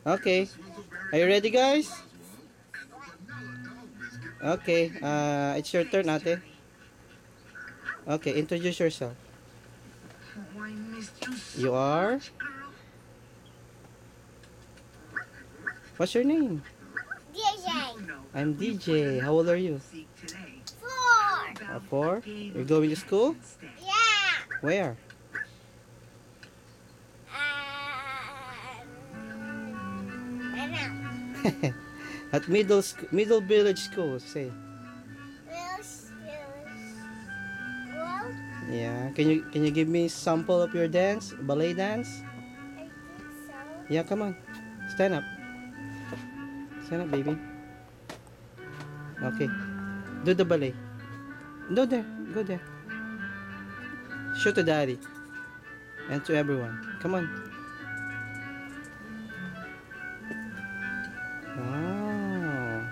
Okay. Are you ready, guys? Okay. It's your turn, ate. Okay, introduce yourself. You are? What's your name? DJ. I'm DJ. How old are you? 4. 4? You're going to school? Yeah. Where? Ano? At Middle Village School. Say. Well, Yeah. Can you give me sample of your dance? Ballet dance? I think so. Yeah, come on. Stand up. Stand up, baby. Okay. Do the ballet. No, there. Go there. Show to daddy. And to everyone. Come on. Wow.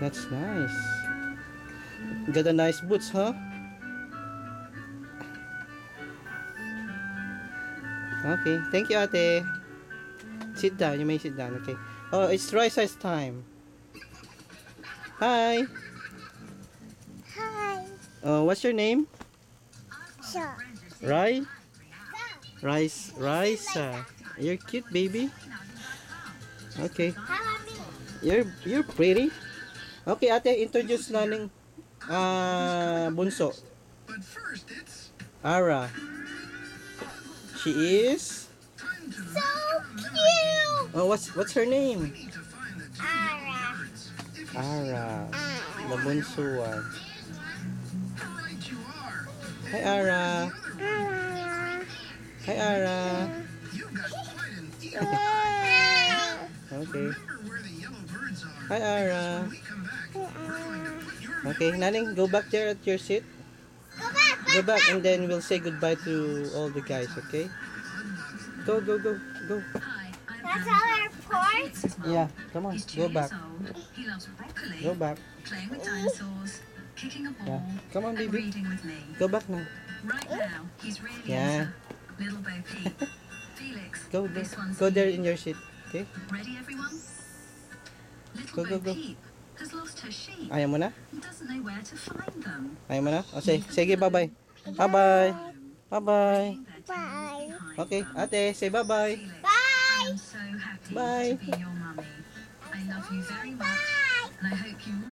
That's nice. Got a nice boots, huh? Okay. Thank you, ate. Sit down. You may sit down. Okay. Oh, it's rice size time. Hi. Hi. What's your name? Sure. Rai? Raisa. You're cute, baby. Okay. How about me? You're pretty. Okay, ate, introduce naning bunso. Ara. She is So cute. Oh, what's her name? Ara. Ara. The bunso one. Hi, Ara. Ara. Hi, Ara. Ara. Okay. Hi, Ara. Okay, naning, go back there at your seat. Go back. Go back and then we'll say goodbye to all the guys, okay? Go, go, go, go. That's our port. Yeah, come on, go back. He loves broccoli, Go back. playing with dinosaurs, kicking a ball, Yeah. Come on, and baby. reading with me. Go back now. Right now, he's really Yeah. into Little Bo Peep. Felix, Go, go. this one's Go for there you. in your seat, okay? Ready, everyone? Little Go, go, Bo go. Peep has lost her sheep Ayaw mo na? and doesn't know where to find them. Ayaw mo na? O, sige, bye-bye. Bye-bye. Bye-bye. Leaving their tails Bye. behind Okay, them. ate, say bye-bye. Felix, I Bye. am so happy Bye. to be your mummy. I love you very much, and I hope you